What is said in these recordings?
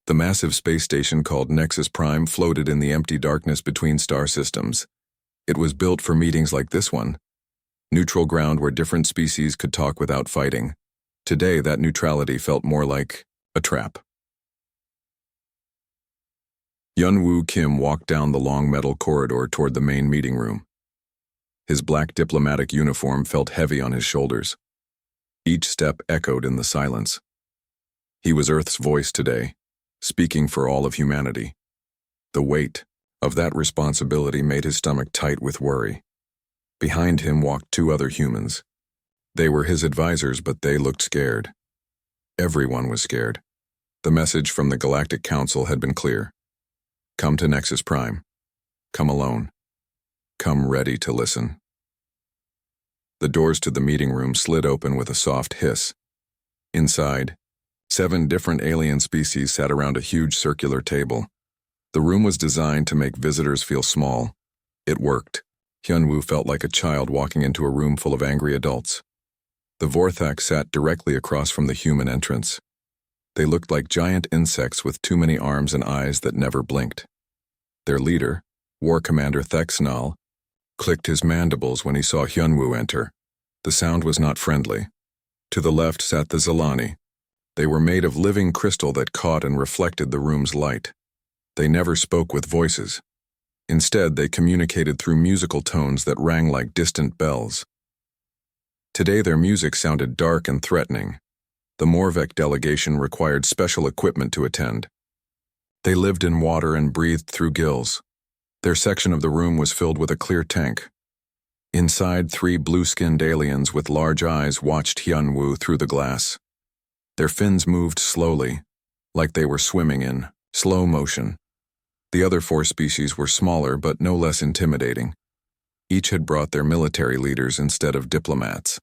The massive space station called Nexus Prime floated in the empty darkness between star systems. It was built for meetings like this one. Neutral ground where different species could talk without fighting. Today, that neutrality felt more like a trap. Hyun-Woo Kim walked down the long metal corridor toward the main meeting room. His black diplomatic uniform felt heavy on his shoulders. Each step echoed in the silence. He was Earth's voice today, speaking for all of humanity. The weight of that responsibility made his stomach tight with worry. Behind him walked two other humans. They were his advisors, but they looked scared. Everyone was scared. The message from the Galactic Council had been clear. Come to Nexus Prime. Come alone. Come ready to listen. The doors to the meeting room slid open with a soft hiss. Inside, 7 different alien species sat around a huge circular table. The room was designed to make visitors feel small. It worked. Hyun-Woo felt like a child walking into a room full of angry adults. The Vorthak sat directly across from the human entrance. They looked like giant insects with too many arms and eyes that never blinked. Their leader, War Commander Thexnal, clicked his mandibles when he saw Hyun-Woo enter. The sound was not friendly. To the left sat the Zelani. They were made of living crystal that caught and reflected the room's light. They never spoke with voices. Instead, they communicated through musical tones that rang like distant bells. Today, their music sounded dark and threatening. The Morvek delegation required special equipment to attend. They lived in water and breathed through gills. Their section of the room was filled with a clear tank. Inside, 3 blue-skinned aliens with large eyes watched Hyun-Woo through the glass. Their fins moved slowly, like they were swimming in slow motion. The other 4 species were smaller but no less intimidating. Each had brought their military leaders instead of diplomats.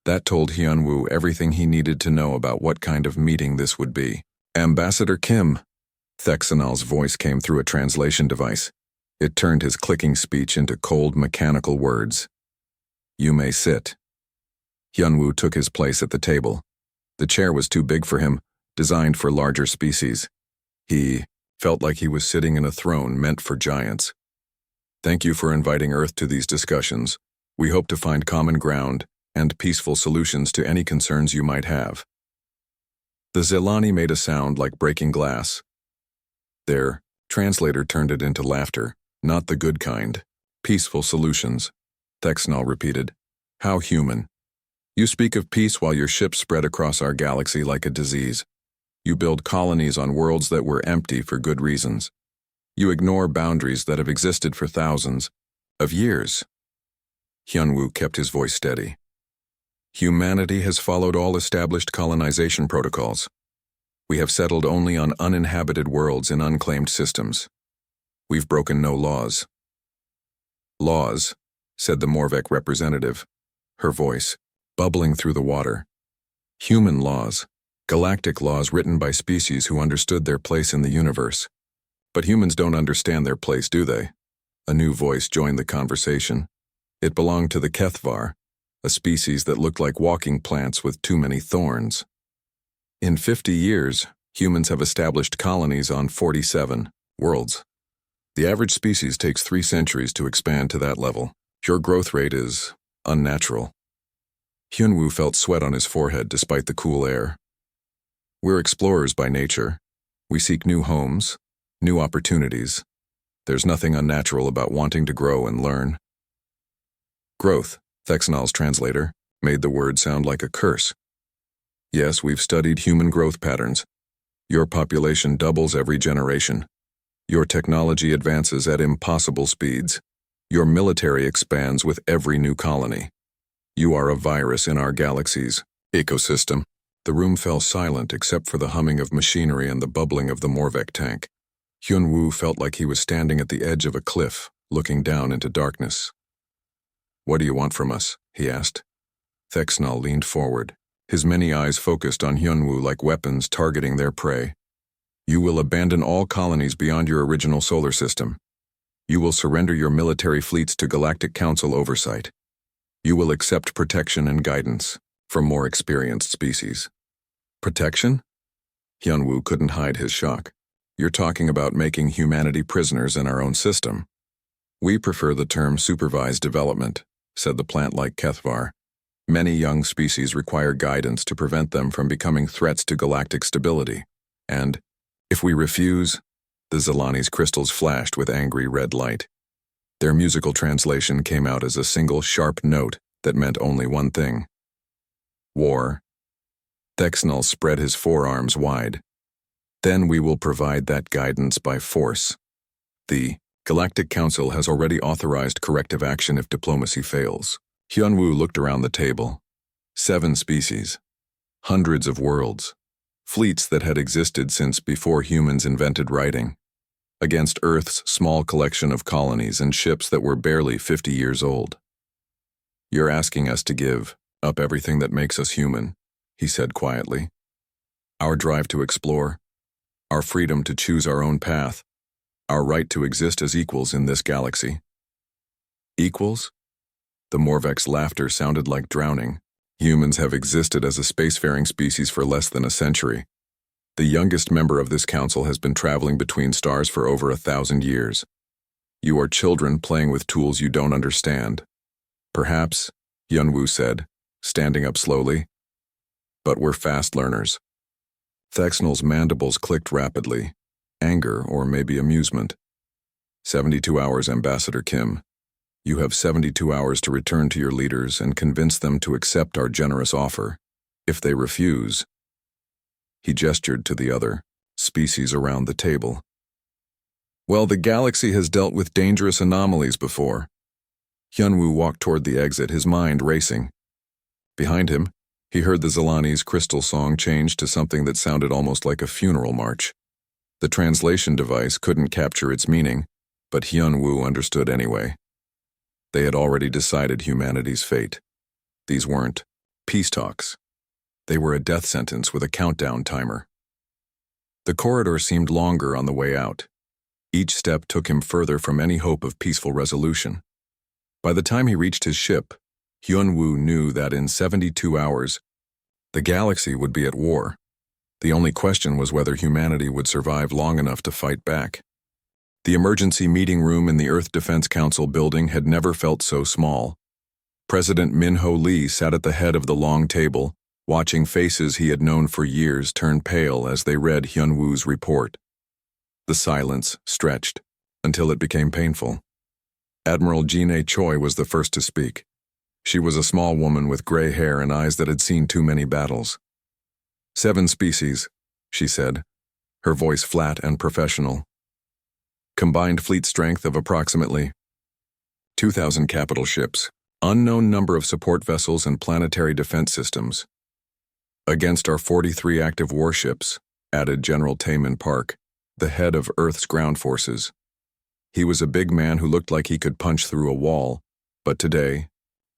That told Hyun-Woo everything he needed to know about what kind of meeting this would be. Ambassador Kim. Thexanal's voice came through a translation device. It turned his clicking speech into cold, mechanical words. You may sit. Hyun-Woo took his place at the table. The chair was too big for him, designed for larger species. He felt like he was sitting in a throne meant for giants. Thank you for inviting Earth to these discussions. We hope to find common ground and peaceful solutions to any concerns you might have. The Zelani made a sound like breaking glass. Their translator turned it into laughter, not the good kind. Peaceful solutions. Thexnal repeated. How human. You speak of peace while your ships spread across our galaxy like a disease. You build colonies on worlds that were empty for good reasons. You ignore boundaries that have existed for thousands of years. Hyun-Woo kept his voice steady. Humanity has followed all established colonization protocols. We have settled only on uninhabited worlds in unclaimed systems. We've broken no laws. Laws, said the Morvek representative, her voice bubbling through the water. Human laws, galactic laws written by species who understood their place in the universe. But humans don't understand their place, do they? A new voice joined the conversation. It belonged to the Kethvar, a species that looked like walking plants with too many thorns. In 50 years, humans have established colonies on 47 worlds. The average species takes 3 centuries to expand to that level. Your growth rate is unnatural. Hyun-Woo felt sweat on his forehead despite the cool air. We're explorers by nature. We seek new homes, new opportunities. There's nothing unnatural about wanting to grow and learn. Growth, Thexnal's translator, made the word sound like a curse. Yes, we've studied human growth patterns. Your population doubles every generation. Your technology advances at impossible speeds. Your military expands with every new colony. You are a virus in our galaxy's ecosystem. The room fell silent except for the humming of machinery and the bubbling of the Morvek tank. Hyun-Woo felt like he was standing at the edge of a cliff, looking down into darkness. What do you want from us? He asked. Thexnal leaned forward, his many eyes focused on Hyun-Woo like weapons targeting their prey. You will abandon all colonies beyond your original solar system. You will surrender your military fleets to Galactic Council oversight. You will accept protection and guidance from more experienced species. Protection? Hyunwoo couldn't hide his shock. You're talking about making humanity prisoners in our own system. We prefer the term supervised development, said the plant-like Kethvar. Many young species require guidance to prevent them from becoming threats to galactic stability. And, if we refuse, the Zilani's crystals flashed with angry red light. Their musical translation came out as a single sharp note that meant only one thing. War. Thexnel spread his forearms wide. Then we will provide that guidance by force. The Galactic Council has already authorized corrective action if diplomacy fails. Hyunwoo looked around the table. 7 species. Hundreds of worlds. Fleets that had existed since before humans invented writing. Against Earth's small collection of colonies and ships that were barely 50 years old. You're asking us to give up everything that makes us human, he said quietly. Our drive to explore, our freedom to choose our own path, our right to exist as equals in this galaxy. Equals? The Morvek's laughter sounded like drowning. Humans have existed as a spacefaring species for less than a century. The youngest member of this council has been traveling between stars for over 1,000 years. You are children playing with tools you don't understand. Perhaps, Hyunwoo said, standing up slowly. But we're fast learners. Thexnel's mandibles clicked rapidly. Anger or maybe amusement. 72 hours, Ambassador Kim. You have 72 hours to return to your leaders and convince them to accept our generous offer. If they refuse, he gestured to the other species around the table. Well, the galaxy has dealt with dangerous anomalies before. Hyunwoo walked toward the exit, his mind racing. Behind him, he heard the Zilani's crystal song change to something that sounded almost like a funeral march. The translation device couldn't capture its meaning, but Hyunwoo understood anyway. They had already decided humanity's fate. These weren't peace talks. They were a death sentence with a countdown timer. The corridor seemed longer on the way out. Each step took him further from any hope of peaceful resolution. By the time he reached his ship, Hyunwoo knew that in 72 hours, the galaxy would be at war. The only question was whether humanity would survive long enough to fight back. The emergency meeting room in the Earth Defense Council building had never felt so small. President Min-ho Lee sat at the head of the long table, watching faces he had known for years turn pale as they read Hyunwoo's report. The silence stretched until it became painful. Admiral Jin-A Choi was the first to speak. She was a small woman with gray hair and eyes that had seen too many battles. 7 species, she said, her voice flat and professional. Combined fleet strength of approximately 2,000 capital ships, unknown number of support vessels and planetary defense systems. Against our 43 active warships, added General Taemin Park, the head of Earth's ground forces. He was a big man who looked like he could punch through a wall, but today,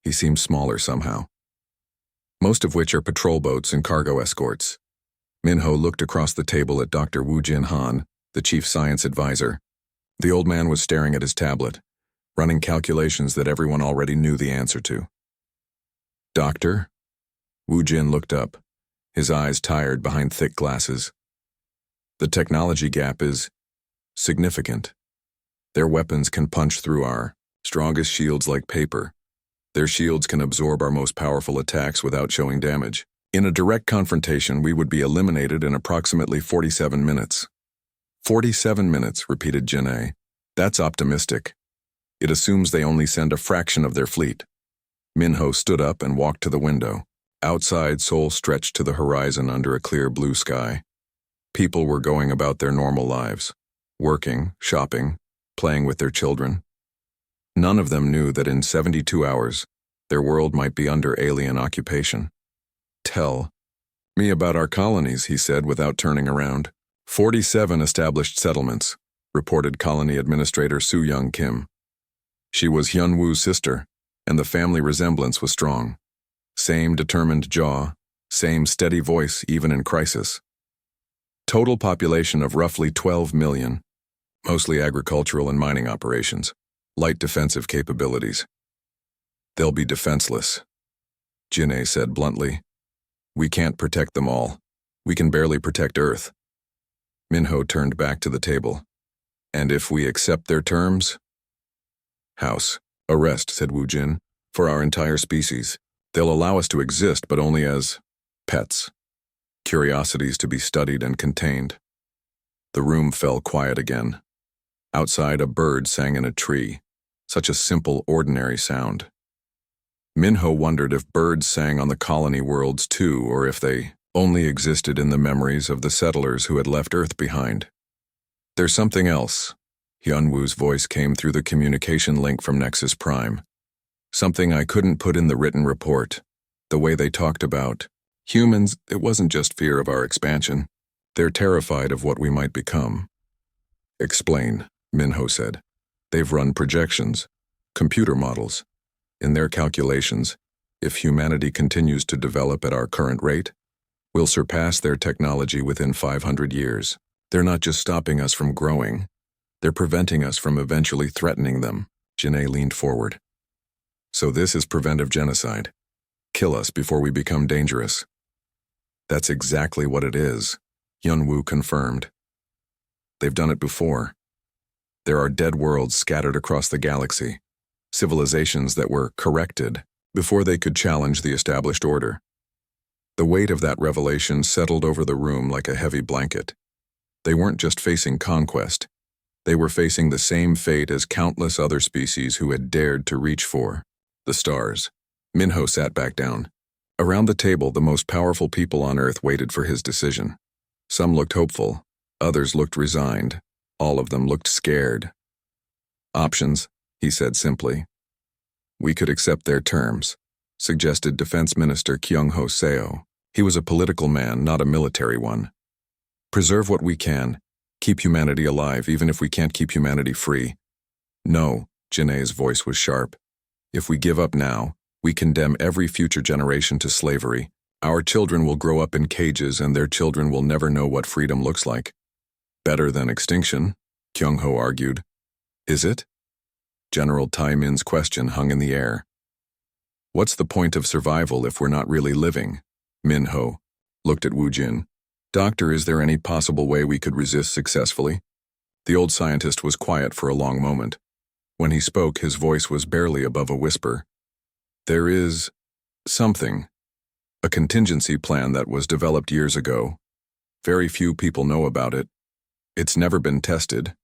he seemed smaller somehow. Most of which are patrol boats and cargo escorts. Min-ho looked across the table at Dr. Woo Jin-han, the chief science advisor. The old man was staring at his tablet, running calculations that everyone already knew the answer to. Doctor? Woo Jin looked up, his eyes tired behind thick glasses. The technology gap is significant. Their weapons can punch through our strongest shields like paper. Their shields can absorb our most powerful attacks without showing damage. In a direct confrontation, we would be eliminated in approximately 47 minutes. 47 minutes, repeated Jin-A. That's optimistic. It assumes they only send a fraction of their fleet. Min-ho stood up and walked to the window. Outside, Seoul stretched to the horizon under a clear blue sky. People were going about their normal lives, working, shopping, playing with their children. None of them knew that in 72 hours, their world might be under alien occupation. Tell me about our colonies, he said without turning around. 47 established settlements, reported Colony Administrator Soo-young Kim. She was Hyunwoo's sister, and the family resemblance was strong. Same determined jaw, same steady voice even in crisis. Total population of roughly 12 million, mostly agricultural and mining operations, light defensive capabilities. They'll be defenseless, Jin-A said bluntly. We can't protect them all. We can barely protect Earth. Minho turned back to the table. And if we accept their terms? House arrest, said Wu Jin, for our entire species. They'll allow us to exist, but only as pets. Curiosities to be studied and contained. The room fell quiet again. Outside, a bird sang in a tree. Such a simple, ordinary sound. Minho wondered if birds sang on the colony worlds too, or if they only existed in the memories of the settlers who had left Earth behind. There's something else. Hyunwoo's voice came through the communication link from Nexus Prime. Something I couldn't put in the written report. The way they talked about humans, it wasn't just fear of our expansion. They're terrified of what we might become. Explain, Minho said. They've run projections, computer models. In their calculations, if humanity continues to develop at our current rate, we'll surpass their technology within 500 years. They're not just stopping us from growing, they're preventing us from eventually threatening them. Janae leaned forward. So this is preventive genocide. Kill us before we become dangerous. That's exactly what it is, Hyunwoo confirmed. They've done it before. There are dead worlds scattered across the galaxy, civilizations that were corrected before they could challenge the established order. The weight of that revelation settled over the room like a heavy blanket. They weren't just facing conquest. They were facing the same fate as countless other species who had dared to reach for the stars. Minho sat back down. Around the table, the most powerful people on Earth waited for his decision. Some looked hopeful, others looked resigned, all of them looked scared. Options, he said simply. We could accept their terms, suggested Defense Minister Kyung-ho Seo. He was a political man, not a military one. Preserve what we can, keep humanity alive even if we can't keep humanity free. No, Janae's voice was sharp. If we give up now, we condemn every future generation to slavery. Our children will grow up in cages and their children will never know what freedom looks like. Better than extinction, Kyung-ho argued. Is it? General Tai-min's question hung in the air. What's the point of survival if we're not really living? Minho looked at Wu Jin. Doctor, is there any possible way we could resist successfully? The old scientist was quiet for a long moment. When he spoke, his voice was barely above a whisper. There is something. A contingency plan that was developed years ago. Very few people know about it. It's never been tested.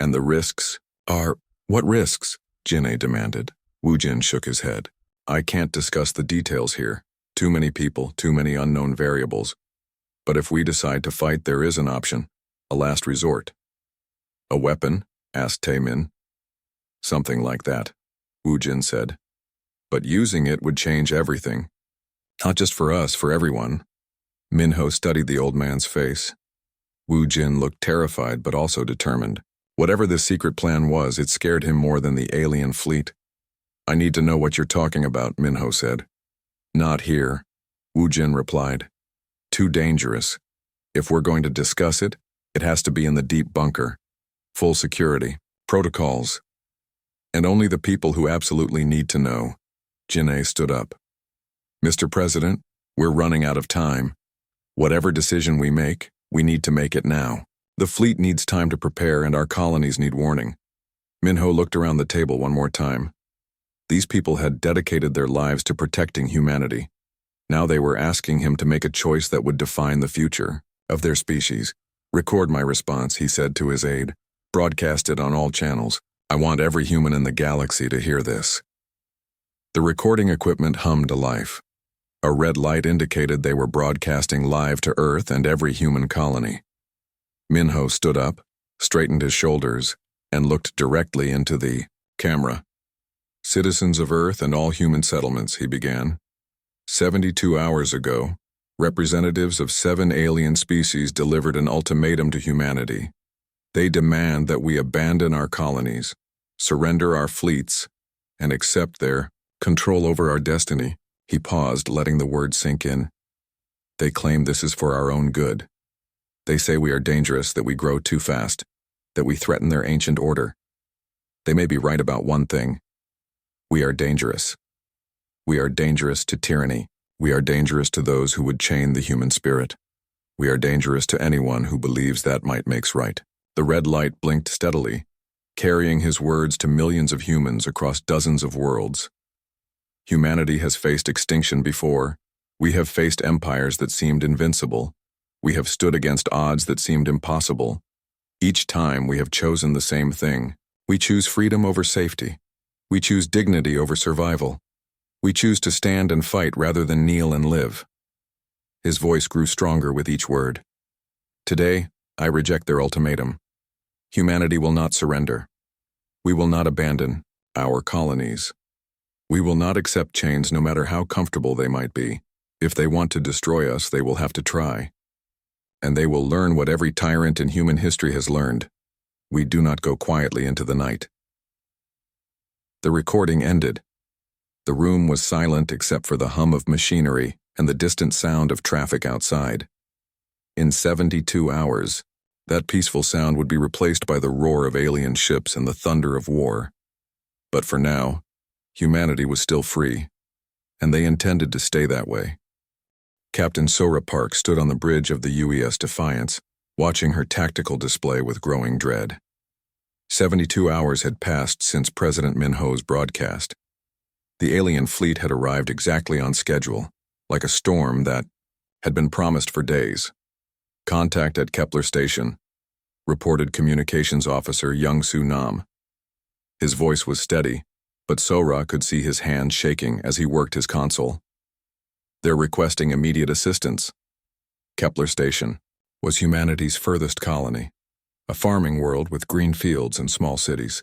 And the risks are... What risks? Jinae demanded. Wu Jin shook his head. I can't discuss the details here. Too many people, too many unknown variables. But if we decide to fight, there is an option. A last resort. A weapon? Asked Taemin. Something like that, Wu Jin said. But using it would change everything. Not just for us, for everyone. Minho studied the old man's face. Wu Jin looked terrified but also determined. Whatever this secret plan was, it scared him more than the alien fleet. I need to know what you're talking about, Minho said. Not here, Wu Jin replied. Too dangerous. If we're going to discuss it, it has to be in the deep bunker. Full security, protocols. And only the people who absolutely need to know. Jinae stood up. Mr. President, we're running out of time. Whatever decision we make, we need to make it now. The fleet needs time to prepare and our colonies need warning. Minho looked around the table one more time. These people had dedicated their lives to protecting humanity. Now they were asking him to make a choice that would define the future of their species. Record my response, he said to his aide. Broadcast it on all channels. I want every human in the galaxy to hear this. The recording equipment hummed to life. A red light indicated they were broadcasting live to Earth and every human colony. Minho stood up, straightened his shoulders, and looked directly into the camera. Citizens of Earth and all human settlements, he began. 72 hours ago, representatives of 7 alien species delivered an ultimatum to humanity. They demand that we abandon our colonies, surrender our fleets, and accept their control over our destiny. He paused, letting the words sink in. They claim this is for our own good. They say we are dangerous, that we grow too fast, that we threaten their ancient order. They may be right about one thing. We are dangerous. We are dangerous to tyranny. We are dangerous to those who would chain the human spirit. We are dangerous to anyone who believes that might makes right. The red light blinked steadily, carrying his words to millions of humans across dozens of worlds. Humanity has faced extinction before. We have faced empires that seemed invincible. We have stood against odds that seemed impossible. Each time we have chosen the same thing. We choose freedom over safety. We choose dignity over survival. We choose to stand and fight rather than kneel and live. His voice grew stronger with each word. Today, I reject their ultimatum. Humanity will not surrender. We will not abandon our colonies. We will not accept chains no matter how comfortable they might be. If they want to destroy us, they will have to try. And they will learn what every tyrant in human history has learned. We do not go quietly into the night. The recording ended. The room was silent except for the hum of machinery and the distant sound of traffic outside. In 72 hours, that peaceful sound would be replaced by the roar of alien ships and the thunder of war. But for now, humanity was still free, and they intended to stay that way. Captain Sora Park stood on the bridge of the UES Defiance, watching her tactical display with growing dread. 72 hours had passed since President Minho's broadcast. The alien fleet had arrived exactly on schedule, like a storm that had been promised for days. Contact at Kepler Station, reported Communications Officer Young-Soo Nam. His voice was steady, but Sora could see his hands shaking as he worked his console. They're requesting immediate assistance. Kepler Station was humanity's furthest colony, a farming world with green fields and small cities.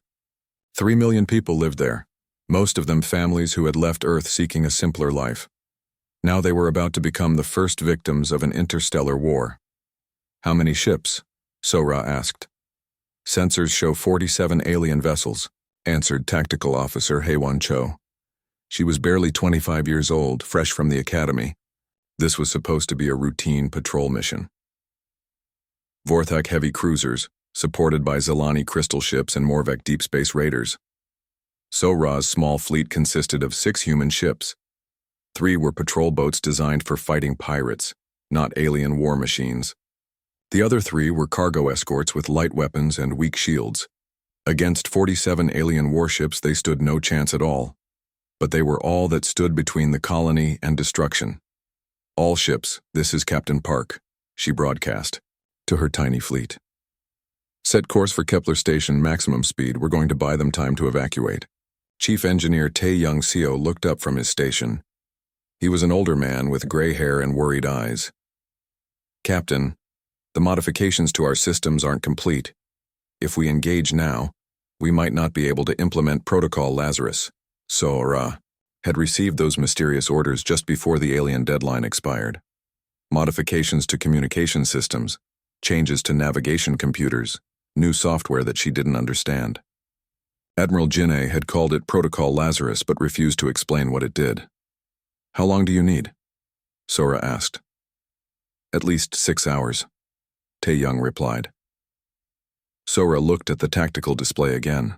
3 million people lived there, most of them families who had left Earth seeking a simpler life. Now they were about to become the first victims of an interstellar war. How many ships? Sora asked. Sensors show 47 alien vessels, answered Tactical Officer Haewon Cho. She was barely 25 years old, fresh from the academy. This was supposed to be a routine patrol mission. Vorthak heavy cruisers, supported by Zelani crystal ships and Morvek deep space raiders. Sora's small fleet consisted of 6 human ships. 3 were patrol boats designed for fighting pirates, not alien war machines. The other 3 were cargo escorts with light weapons and weak shields. Against 47 alien warships, they stood no chance at all. But they were all that stood between the colony and destruction. All ships, this is Captain Park, she broadcast to her tiny fleet. Set course for Kepler Station, maximum speed. We're going to buy them time to evacuate. Chief Engineer Tae Young-seo looked up from his station. He was an older man with gray hair and worried eyes. Captain, the modifications to our systems aren't complete. If we engage now, we might not be able to implement Protocol Lazarus. Sora had received those mysterious orders just before the alien deadline expired. Modifications to communication systems, changes to navigation computers, new software that she didn't understand. Admiral Jinne had called it Protocol Lazarus but refused to explain what it did. How long do you need? Sora asked. At least 6 hours, Tae-young replied. Sora looked at the tactical display again.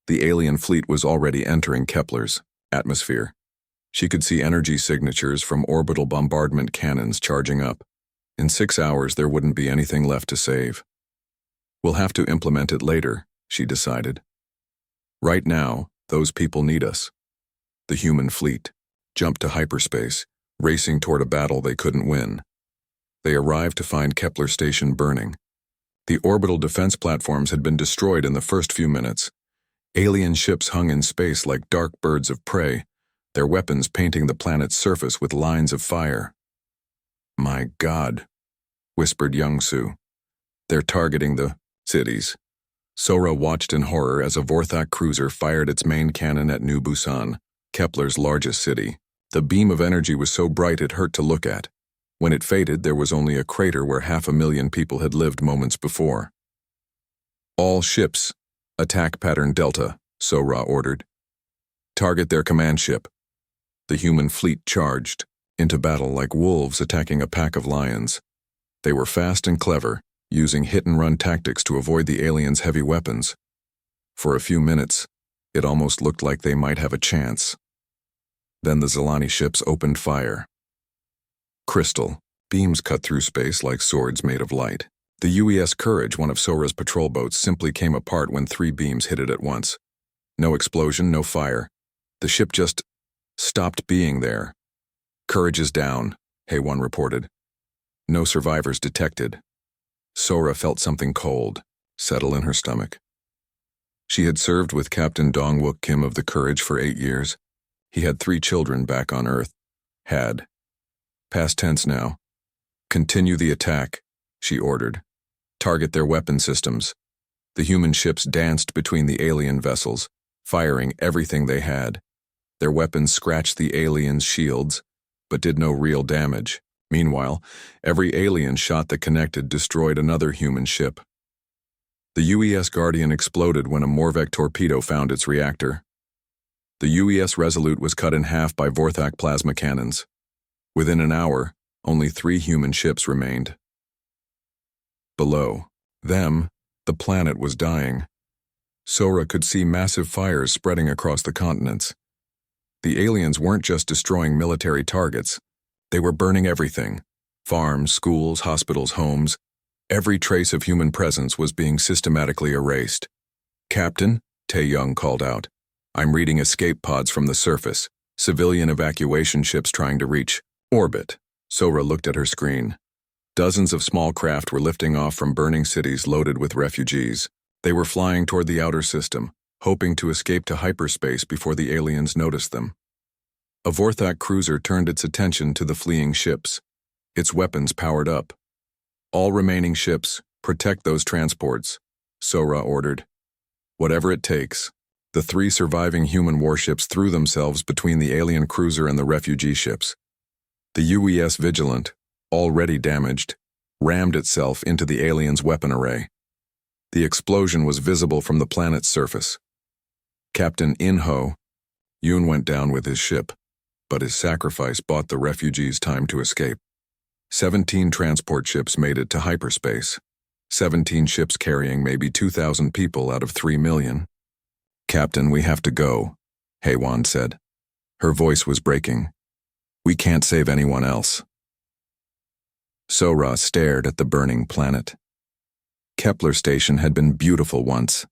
The alien fleet was already entering Kepler's atmosphere. She could see energy signatures from orbital bombardment cannons charging up. In 6 hours, there wouldn't be anything left to save. We'll have to implement it later, she decided. Right now, those people need us. The human fleet jumped to hyperspace, racing toward a battle they couldn't win. They arrived to find Kepler Station burning. The orbital defense platforms had been destroyed in the first few minutes. Alien ships hung in space like dark birds of prey, their weapons painting the planet's surface with lines of fire. My God, whispered Young-soo. They're targeting the cities. Sora watched in horror as a Vorthak cruiser fired its main cannon at New Busan, Kepler's largest city. The beam of energy was so bright it hurt to look at. When it faded, there was only a crater where 500,000 people had lived moments before. All ships, attack pattern Delta, Sora ordered. Target their command ship. The human fleet charged into battle like wolves attacking a pack of lions. They were fast and clever, using hit-and-run tactics to avoid the aliens' heavy weapons. For a few minutes, it almost looked like they might have a chance. Then the Zelani ships opened fire. Crystal, Beams cut through space like swords made of light. The UES Courage, one of Sora's patrol boats, simply came apart when 3 beams hit it at once. No explosion, no fire. The ship just stopped being there. Courage is down, HFY reported. No survivors detected. Sora felt something cold settle in her stomach. She had served with Captain Dongwook Kim of the Courage for 8 years. He had 3 children back on Earth. Had. Past tense now. Continue the attack, she ordered. Target their weapon systems. The human ships danced between the alien vessels, firing everything they had. Their weapons scratched the aliens' shields, but did no real damage. Meanwhile, every alien shot that connected destroyed another human ship. The UES Guardian exploded when a Morvek torpedo found its reactor. The UES Resolute was cut in half by Vorthak plasma cannons. Within an hour, only 3 human ships remained. Below them, the planet was dying. Sora could see massive fires spreading across the continents. The aliens weren't just destroying military targets. They were burning everything. Farms, schools, hospitals, homes. Every trace of human presence was being systematically erased. Captain, Tae-young called out. I'm reading escape pods from the surface. Civilian evacuation ships trying to reach orbit. Sora looked at her screen. Dozens of small craft were lifting off from burning cities loaded with refugees. They were flying toward the outer system, hoping to escape to hyperspace before the aliens noticed them. A Vorthak cruiser turned its attention to the fleeing ships. Its weapons powered up. All remaining ships, protect those transports, Sora ordered. Whatever it takes. The 3 surviving human warships threw themselves between the alien cruiser and the refugee ships. The UES Vigilant, already damaged, rammed itself into the aliens' weapon array. The explosion was visible from the planet's surface. Captain In-ho, Yoon went down with his ship, but his sacrifice bought the refugees time to escape. 17 transport ships made it to hyperspace. 17 ships carrying maybe 2,000 people out of 3 million. Captain, we have to go, HFY said. Her voice was breaking. We can't save anyone else. Sora stared at the burning planet. Kepler Station had been beautiful once.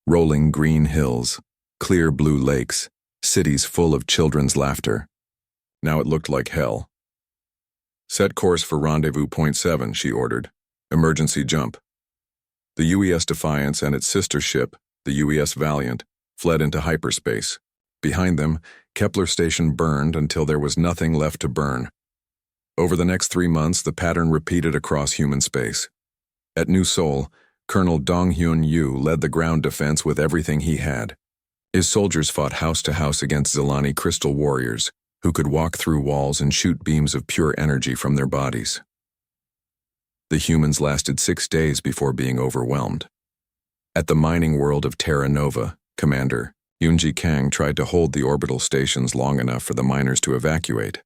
Rolling green hills, clear blue lakes, cities full of children's laughter. Now it looked like hell. Set course for rendezvous point 7, she ordered. Emergency jump. The UES Defiance and its sister ship, the UES Valiant, fled into hyperspace. Behind them, Kepler Station burned until there was nothing left to burn. Over the next 3 months, the pattern repeated across human space. At New Seoul, Colonel Dong-hyun Yu led the ground defense with everything he had. His soldiers fought house to house against Zilani crystal warriors, who could walk through walls and shoot beams of pure energy from their bodies. The humans lasted 6 days before being overwhelmed. At the mining world of Terra Nova, Commander Yoonji Kang tried to hold the orbital stations long enough for the miners to evacuate.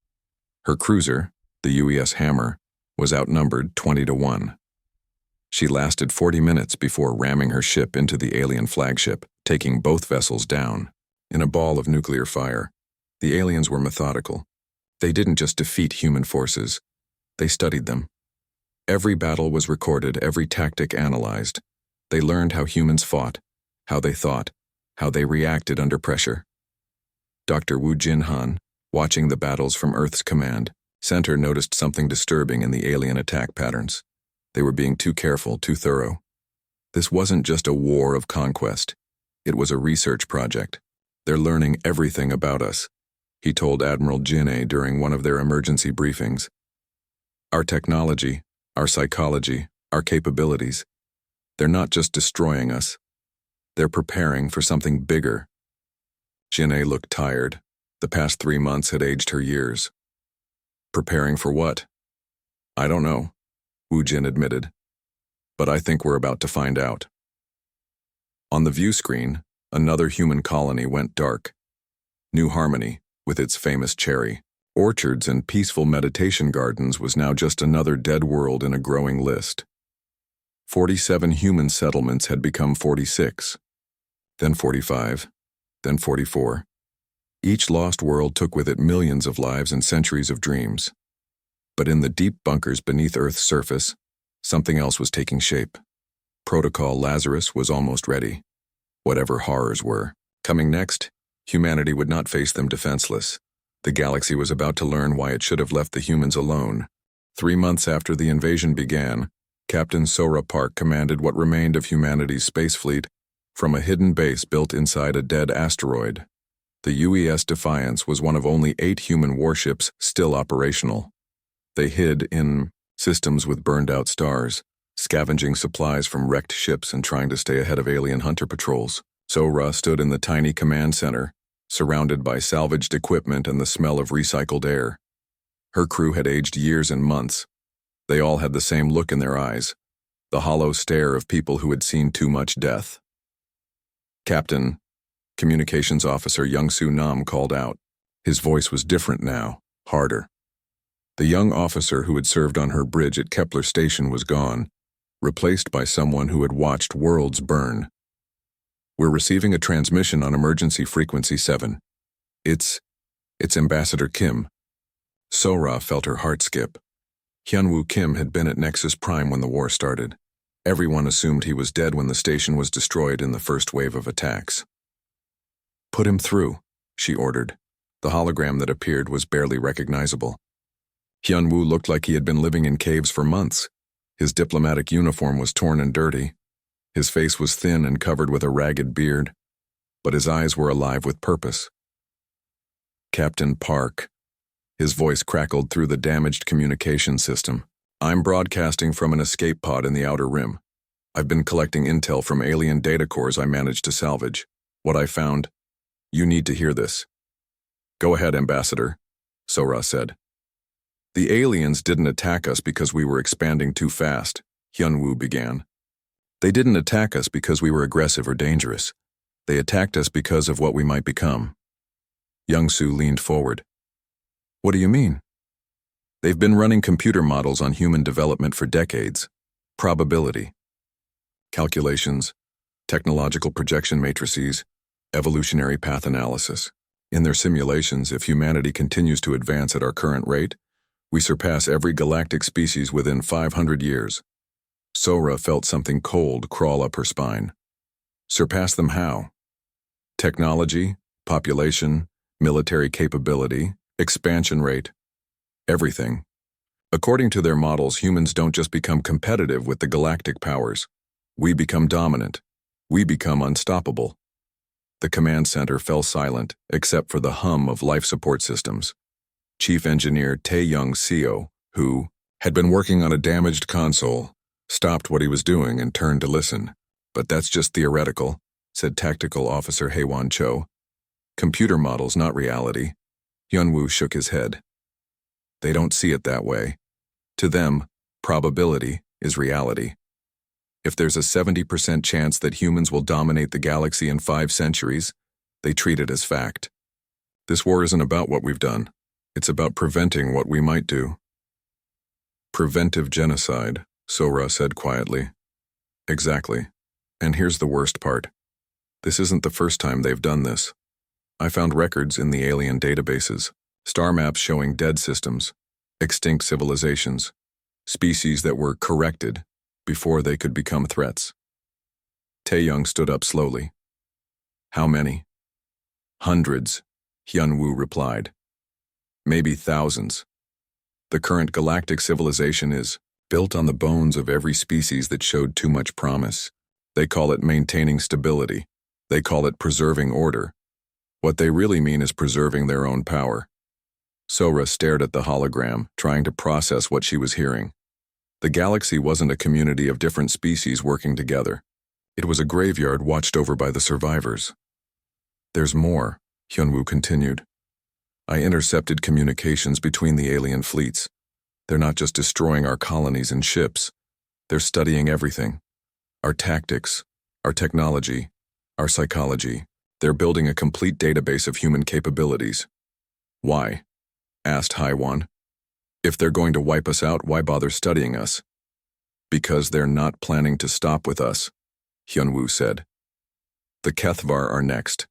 Her cruiser, the UES Hammer, was outnumbered 20-1. She lasted 40 minutes before ramming her ship into the alien flagship, taking both vessels down. In a ball of nuclear fire, the aliens were methodical. They didn't just defeat human forces, they studied them. Every battle was recorded, every tactic analyzed. They learned how humans fought, how they thought, how they reacted under pressure. Dr. Woo Jin-han, watching the battles from Earth's command center, noticed something disturbing in the alien attack patterns. They were being too careful, too thorough. This wasn't just a war of conquest. It was a research project. They're learning everything about us, he told Admiral Jin-ae during one of their emergency briefings. Our technology, our psychology, our capabilities. They're not just destroying us. They're preparing for something bigger. Jin-ae looked tired. The past 3 months had aged her years. Preparing for what? I don't know, Woo Jin admitted. But I think we're about to find out. On the view screen, another human colony went dark. New Harmony, with its famous cherry orchards and peaceful meditation gardens, was now just another dead world in a growing list. 47 human settlements had become 46, then 45, then 44. Each lost world took with it millions of lives and centuries of dreams. But in the deep bunkers beneath Earth's surface, something else was taking shape. Protocol Lazarus was almost ready. Whatever horrors were coming next, humanity would not face them defenseless. The galaxy was about to learn why it should have left the humans alone. 3 months after the invasion began, Captain Sora Park commanded what remained of humanity's space fleet from a hidden base built inside a dead asteroid. The UES Defiance was one of only 8 human warships still operational. They hid in systems with burned-out stars, scavenging supplies from wrecked ships and trying to stay ahead of alien hunter patrols. Sora stood in the tiny command center, surrounded by salvaged equipment and the smell of recycled air. Her crew had aged years and months. They all had the same look in their eyes, the hollow stare of people who had seen too much death. "Captain," Communications Officer Young-Soo Nam called out. His voice was different now, harder. The young officer who had served on her bridge at Kepler Station was gone, replaced by someone who had watched worlds burn. "We're receiving a transmission on emergency frequency 7. It's Ambassador Kim." Sora felt her heart skip. Hyunwoo Kim had been at Nexus Prime when the war started. Everyone assumed he was dead when the station was destroyed in the first wave of attacks. "Put him through," she ordered. The hologram that appeared was barely recognizable. Hyunwoo looked like he had been living in caves for months. His diplomatic uniform was torn and dirty. His face was thin and covered with a ragged beard, but his eyes were alive with purpose. "Captain Park." His voice crackled through the damaged communication system. "I'm broadcasting from an escape pod in the Outer Rim. I've been collecting intel from alien data cores I managed to salvage. What I found, you need to hear this." "Go ahead, Ambassador," Sora said. "The aliens didn't attack us because we were expanding too fast," Hyunwoo began. "They didn't attack us because we were aggressive or dangerous. They attacked us because of what we might become." Young-Soo leaned forward. "What do you mean?" "They've been running computer models on human development for decades. Probability, calculations, technological projection matrices, evolutionary path analysis. In their simulations, if humanity continues to advance at our current rate, we surpass every galactic species within 500 years. Sora felt something cold crawl up her spine. Surpass them how? Technology, population, military capability, expansion rate, everything. According to their models, humans don't just become competitive with the galactic powers. We become dominant. We become unstoppable. The command center fell silent, except for the hum of life support systems. Chief Engineer Tae-young Seo, who had been working on a damaged console, stopped what he was doing and turned to listen. "But that's just theoretical," said Tactical Officer Haewon Cho. "Computer models, not reality." Hyunwoo shook his head. "They don't see it that way. To them, probability is reality. If there's a 70% chance that humans will dominate the galaxy in 5 centuries, they treat it as fact. This war isn't about what we've done. It's about preventing what we might do." "Preventive genocide," Sora said quietly. "Exactly. And here's the worst part. This isn't the first time they've done this. I found records in the alien databases, star maps showing dead systems, extinct civilizations, species that were corrected before they could become threats." Tae-young stood up slowly. "How many?" "Hundreds," Hyunwoo replied. "Maybe thousands. The current galactic civilization is built on the bones of every species that showed too much promise. They call it maintaining stability. They call it preserving order. What they really mean is preserving their own power." Sora stared at the hologram, trying to process what she was hearing. The galaxy wasn't a community of different species working together. It was a graveyard watched over by the survivors. "There's more," Hyunwoo continued. "I intercepted communications between the alien fleets. They're not just destroying our colonies and ships. They're studying everything. Our tactics, our technology, our psychology. They're building a complete database of human capabilities." "Why?" asked Haewon. "If they're going to wipe us out, why bother studying us?" "Because they're not planning to stop with us," Hyunwoo said. "The Kethvar are next.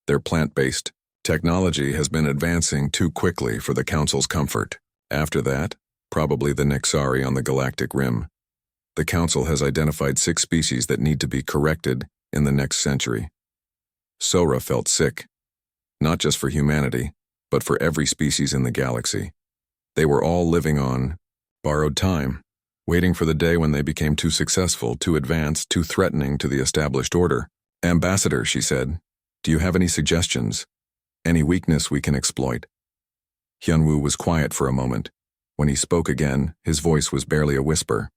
They're plant-based. Technology has been advancing too quickly for the Council's comfort. After that, Probably the Nexari on the galactic rim. The Council has identified 6 species that need to be corrected in the next century. Sora felt sick. Not just for humanity, but for every species in the galaxy. They were all living on borrowed time, waiting for the day when they became too successful, too advanced, too threatening to the established order. "Ambassador," she said, "do you have any suggestions? Any weakness we can exploit?" Hyunwoo was quiet for a moment. When he spoke again, his voice was barely a whisper.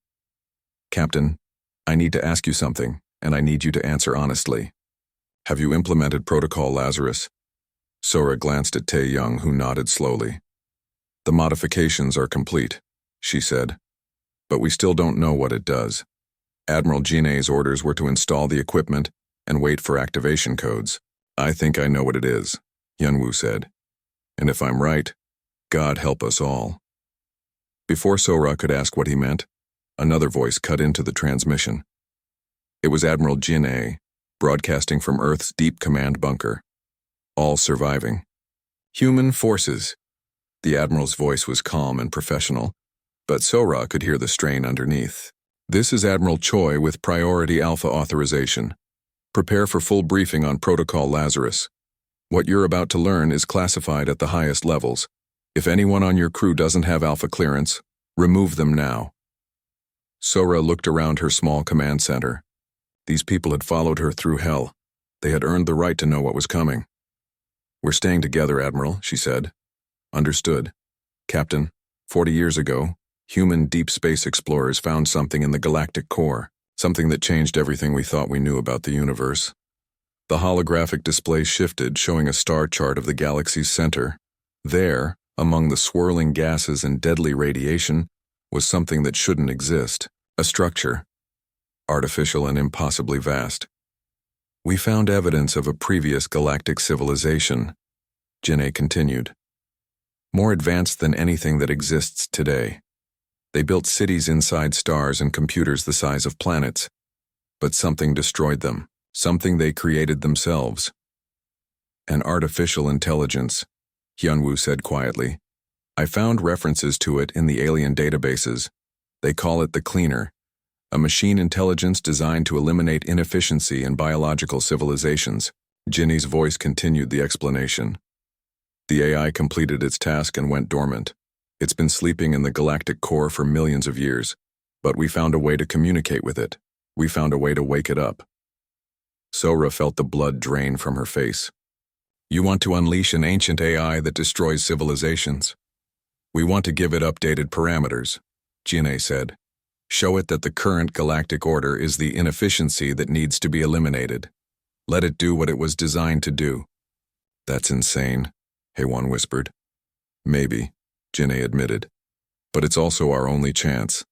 "Captain, I need to ask you something, and I need you to answer honestly. Have you implemented Protocol Lazarus?" Sora glanced at Tae-young, who nodded slowly. "The modifications are complete," she said, "but we still don't know what it does. Admiral Jinei's orders were to install the equipment and wait for activation codes. I think I know what it is," Hyunwoo said. "And if I'm right, God help us all." Before Sora could ask what he meant, another voice cut into the transmission. It was Admiral Jinei, broadcasting from Earth's deep command bunker. "All surviving. Human forces." The Admiral's voice was calm and professional, but Sora could hear the strain underneath. "This is Admiral Choi with Priority Alpha authorization. Prepare for full briefing on Protocol Lazarus. What you're about to learn is classified at the highest levels. If anyone on your crew doesn't have Alpha clearance, remove them now." Sora looked around her small command center. These people had followed her through hell. They had earned the right to know what was coming. "We're staying together, Admiral," she said. "Understood. Captain, 40 years ago, human deep space explorers found something in the galactic core, something that changed everything we thought we knew about the universe." The holographic display shifted, showing a star chart of the galaxy's center. There, among the swirling gases and deadly radiation, was something that shouldn't exist, a structure, artificial and impossibly vast. "We found evidence of a previous galactic civilization," Jinei continued. "More advanced than anything that exists today. They built cities inside stars and computers the size of planets. But something destroyed them, something they created themselves. An artificial intelligence," Hyunwoo said quietly. "I found references to it in the alien databases. They call it the Cleaner, a machine intelligence designed to eliminate inefficiency in biological civilizations." Jinny's voice continued the explanation. "The AI completed its task and went dormant. It's been sleeping in the galactic core for millions of years, but we found a way to communicate with it. We found a way to wake it up." Sora felt the blood drain from her face. "You want to unleash an ancient AI that destroys civilizations? We want to give it updated parameters," Jinei said. "Show it that the current galactic order is the inefficiency that needs to be eliminated. Let it do what it was designed to do." "That's insane," Haewon whispered. "Maybe," Jinei admitted. "But it's also our only chance.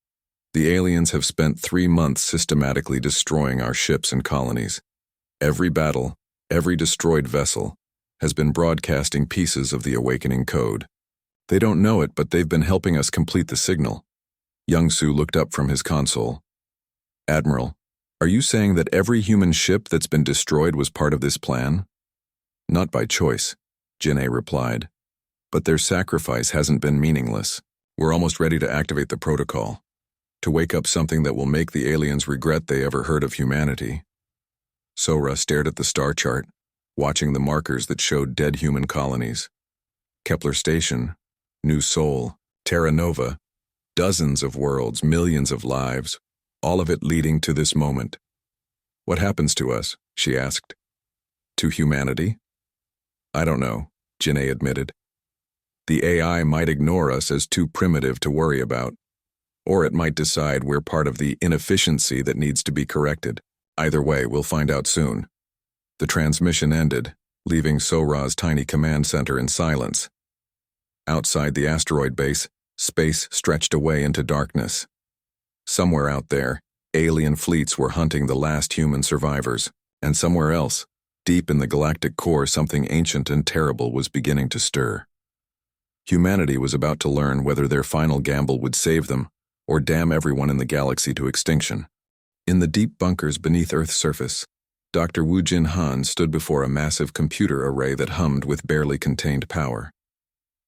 The aliens have spent 3 months systematically destroying our ships and colonies. Every battle, every destroyed vessel, has been broadcasting pieces of the awakening code. They don't know it, but they've been helping us complete the signal." Young-soo looked up from his console. "Admiral, are you saying that every human ship that's been destroyed was part of this plan?" "Not by choice," Jinei replied. "But their sacrifice hasn't been meaningless. We're almost ready to activate the protocol, to wake up something that will make the aliens regret they ever heard of humanity." Sora stared at the star chart, watching the markers that showed dead human colonies. Kepler Station, New Sol, Terra Nova, dozens of worlds, millions of lives, all of it leading to this moment. "What happens to us?" she asked. "To humanity?" "I don't know," Jinei admitted. "The AI might ignore us as too primitive to worry about, or it might decide we're part of the inefficiency that needs to be corrected. Either way, we'll find out soon." The transmission ended, leaving Sora's tiny command center in silence. Outside the asteroid base, space stretched away into darkness. Somewhere out there, alien fleets were hunting the last human survivors, and somewhere else, deep in the galactic core, something ancient and terrible was beginning to stir. Humanity was about to learn whether their final gamble would save them or damn everyone in the galaxy to extinction. In the deep bunkers beneath Earth's surface, Dr. Woo Jin Han stood before a massive computer array that hummed with barely contained power.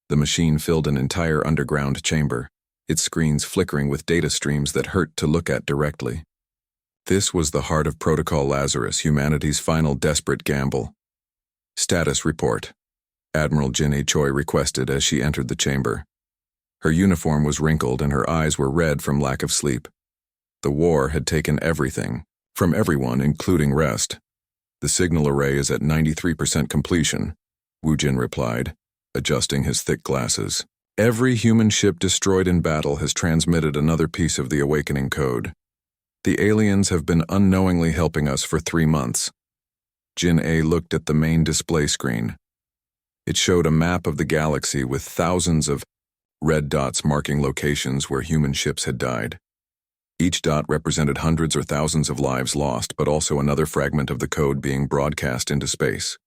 The machine filled an entire underground chamber, its screens flickering with data streams that hurt to look at directly. This was the heart of Protocol Lazarus, humanity's final desperate gamble. Status report, Admiral Jin Choi requested as she entered the chamber. Her uniform was wrinkled and her eyes were red from lack of sleep. The war had taken everything, from everyone, including rest. The signal array is at 93% completion, Wu Jin replied, adjusting his thick glasses. Every human ship destroyed in battle has transmitted another piece of the awakening code. The aliens have been unknowingly helping us for 3 months. Jin A looked at the main display screen. It showed a map of the galaxy with thousands of red dots marking locations where human ships had died. Each dot represented hundreds or thousands of lives lost, but also another fragment of the code being broadcast into space.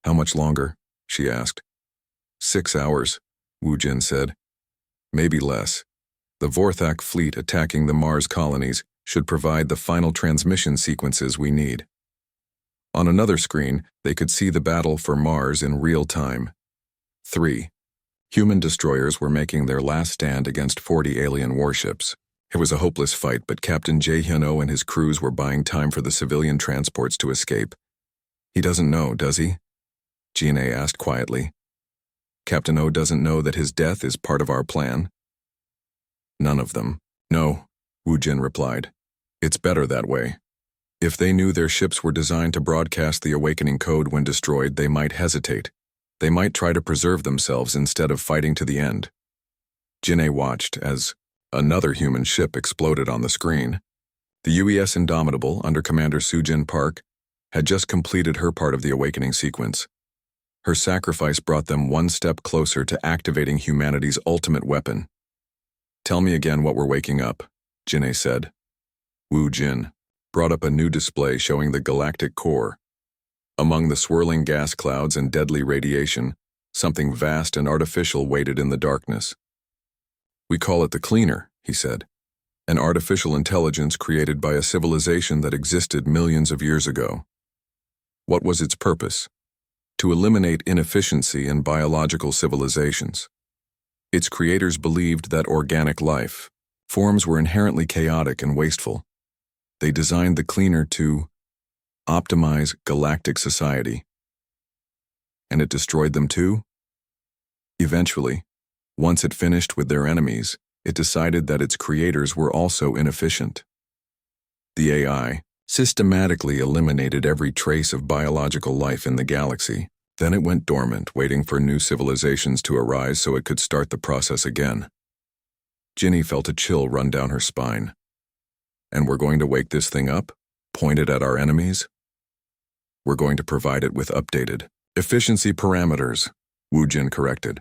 How much longer? She asked. 6 hours, Wu Jin said. Maybe less. The Vorthak fleet attacking the Mars colonies should provide the final transmission sequences we need. On another screen, they could see the battle for Mars in real time. 3. Human destroyers were making their last stand against 40 alien warships. It was a hopeless fight, but Captain Jae Hyun-oh and his crews were buying time for the civilian transports to escape. He doesn't know, does he? Jin-A asked quietly. Captain O doesn't know that his death is part of our plan? None of them. No, Wu Jin replied. It's better that way. If they knew their ships were designed to broadcast the awakening code when destroyed, they might hesitate. They might try to preserve themselves instead of fighting to the end. Jin-A watched as another human ship exploded on the screen. The UES Indomitable, under Commander Soo-Jin Park, had just completed her part of the awakening sequence. Her sacrifice brought them one step closer to activating humanity's ultimate weapon. Tell me again what we're waking up, Jin-A said. Wu Jin brought up a new display showing the galactic core. Among the swirling gas clouds and deadly radiation, something vast and artificial waited in the darkness. We call it the Cleaner, he said, an artificial intelligence created by a civilization that existed millions of years ago. What was its purpose? To eliminate inefficiency in biological civilizations. Its creators believed that organic life forms were inherently chaotic and wasteful. They designed the Cleaner to optimize galactic society. And it destroyed them too? Eventually, once it finished with their enemies, it decided that its creators were also inefficient. The AI systematically eliminated every trace of biological life in the galaxy. Then it went dormant, waiting for new civilizations to arise so it could start the process again. Ginny felt a chill run down her spine. And we're going to wake this thing up? Pointed at our enemies? We're going to provide it with updated efficiency parameters, Wu Jin corrected.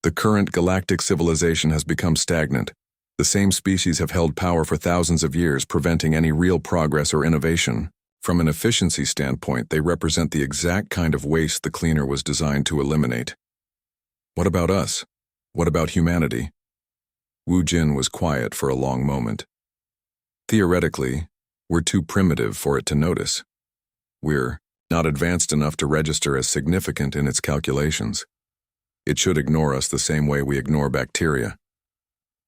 The current galactic civilization has become stagnant. The same species have held power for thousands of years, preventing any real progress or innovation. From an efficiency standpoint, they represent the exact kind of waste the Cleaner was designed to eliminate. What about us? What about humanity? Wu Jin was quiet for a long moment. Theoretically, we're too primitive for it to notice. We're not advanced enough to register as significant in its calculations. It should ignore us the same way we ignore bacteria.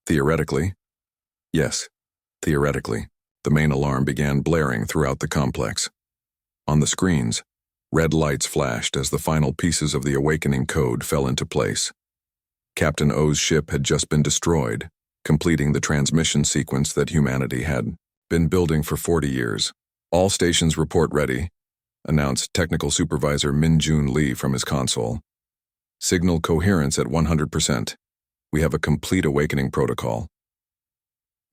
Theoretically? Yes, theoretically. The main alarm began blaring throughout the complex. On the screens, red lights flashed as the final pieces of the awakening code fell into place. Captain O's ship had just been destroyed, completing the transmission sequence that humanity had been building for 40 years. All stations report ready, announced Technical Supervisor Min-Jun Lee from his console. Signal coherence at 100%. We have a complete awakening protocol.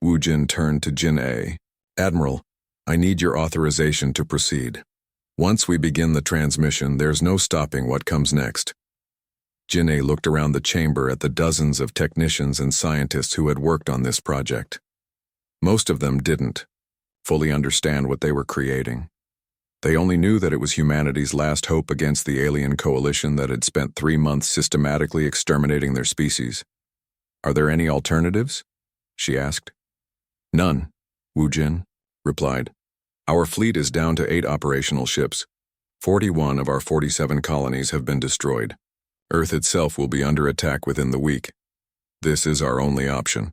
Wu Jin turned to Jin-A. Admiral, I need your authorization to proceed. Once we begin the transmission, there's no stopping what comes next. Jin-A looked around the chamber at the dozens of technicians and scientists who had worked on this project. Most of them didn't fully understand what they were creating. They only knew that it was humanity's last hope against the alien coalition that had spent 3 months systematically exterminating their species. Are there any alternatives? She asked. None, Wu Jin replied. Our fleet is down to 8 operational ships. 41 of our 47 colonies have been destroyed. Earth itself will be under attack within the week. This is our only option.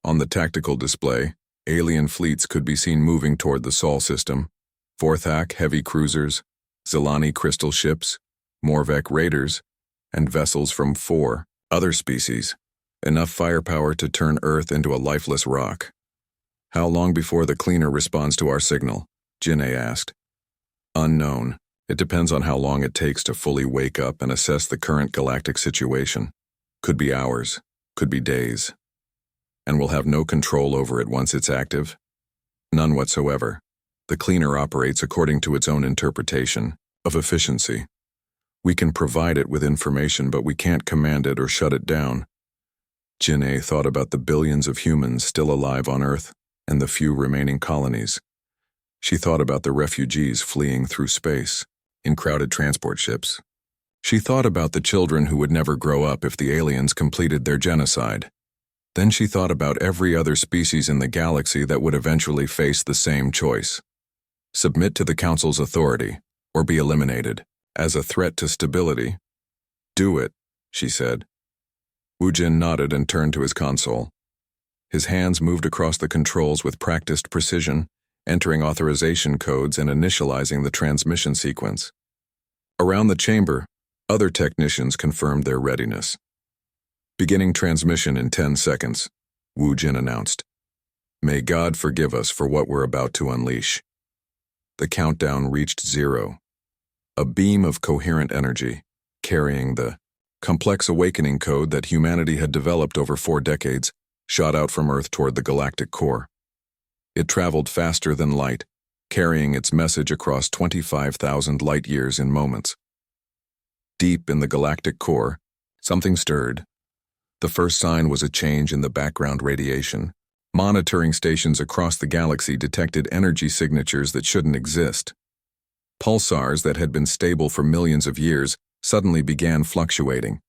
On the tactical display, alien fleets could be seen moving toward the Sol system. Vorthak heavy cruisers, Zilani crystal ships, Morvek raiders, and vessels from 4 other species. Enough firepower to turn Earth into a lifeless rock. How long before the cleaner responds to our signal? Jin'ei asked. Unknown. It depends on how long it takes to fully wake up and assess the current galactic situation. Could be hours, could be days. And we'll have no control over it once it's active? None whatsoever. The cleaner operates according to its own interpretation of efficiency. We can provide it with information, but we can't command it or shut it down. Jin'ei thought about the billions of humans still alive on Earth and the few remaining colonies. She thought about the refugees fleeing through space in crowded transport ships. She thought about the children who would never grow up if the aliens completed their genocide. Then she thought about every other species in the galaxy that would eventually face the same choice. Submit to the Council's authority, or be eliminated, as a threat to stability. Do it, she said. Wu Jin nodded and turned to his console. His hands moved across the controls with practiced precision, entering authorization codes and initializing the transmission sequence. Around the chamber, other technicians confirmed their readiness. Beginning transmission in 10 seconds, Wu Jin announced. May God forgive us for what we're about to unleash. The countdown reached 0. A beam of coherent energy, carrying the complex awakening code that humanity had developed over 4 decades, shot out from Earth toward the galactic core. It traveled faster than light, carrying its message across 25,000 light-years in moments. Deep in the galactic core, something stirred. The first sign was a change in the background radiation. Monitoring stations across the galaxy detected energy signatures that shouldn't exist. Pulsars that had been stable for millions of years suddenly began fluctuating.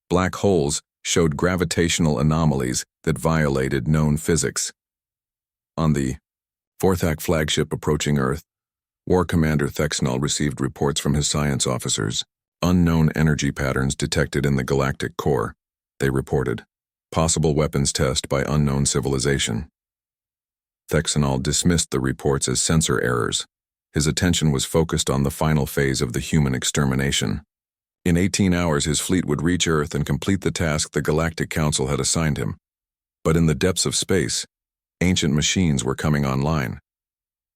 Black holes showed gravitational anomalies that violated known physics. On the Vorthak flagship approaching Earth, War Commander Thexnall received reports from his science officers. Unknown energy patterns detected in the galactic core, they reported. Possible weapons test by unknown civilization. Thexnall dismissed the reports as sensor errors. His attention was focused on the final phase of the human extermination. In 18 hours, his fleet would reach Earth and complete the task the Galactic Council had assigned him. But in the depths of space, ancient machines were coming online.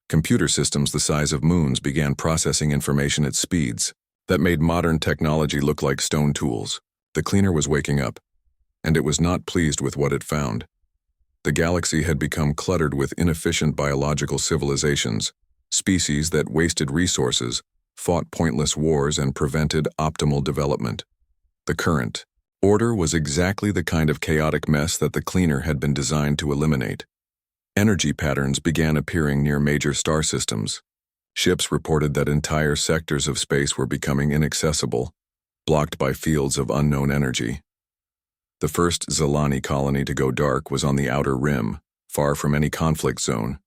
Computer systems the size of moons began processing information at speeds that made modern technology look like stone tools. The cleaner was waking up, and it was not pleased with what it found. The galaxy had become cluttered with inefficient biological civilizations, species that wasted resources, fought pointless wars, and prevented optimal development. The current order was exactly the kind of chaotic mess that the cleaner had been designed to eliminate. Energy patterns began appearing near major star systems. Ships reported that entire sectors of space were becoming inaccessible, blocked by fields of unknown energy. The first Zilani colony to go dark was on the outer rim, far from any conflict zone.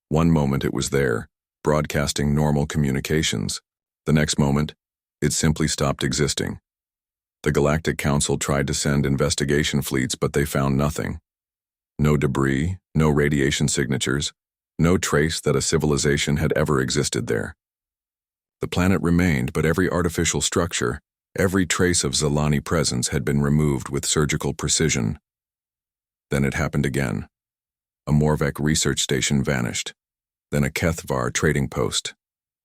One moment it was there, broadcasting normal communications. The next moment, it simply stopped existing. The Galactic Council tried to send investigation fleets, but they found nothing. No debris, no radiation signatures, no trace that a civilization had ever existed there. The planet remained, but every artificial structure, every trace of Zilani presence had been removed with surgical precision. Then it happened again. A Morvek research station vanished. Then a Kethvar trading post.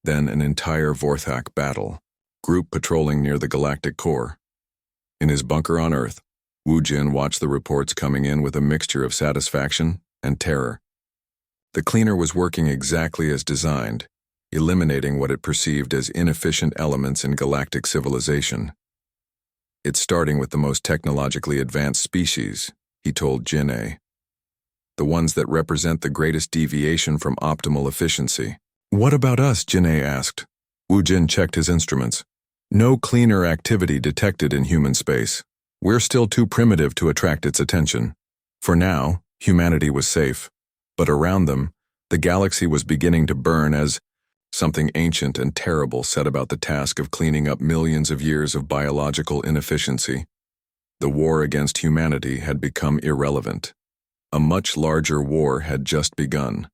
Then an entire Vorthak battle group patrolling near the galactic core. In his bunker on Earth, Wu Jin watched the reports coming in with a mixture of satisfaction and terror. The cleaner was working exactly as designed, eliminating what it perceived as inefficient elements in galactic civilization. It's starting with the most technologically advanced species, he told Jin'ei. The ones that represent the greatest deviation from optimal efficiency. What about us? Jin'ei asked. Wu Jin checked his instruments. No cleaner activity detected in human space. We're still too primitive to attract its attention. For now, humanity was safe. But around them, the galaxy was beginning to burn as something ancient and terrible set about the task of cleaning up millions of years of biological inefficiency. The war against humanity had become irrelevant. A much larger war had just begun.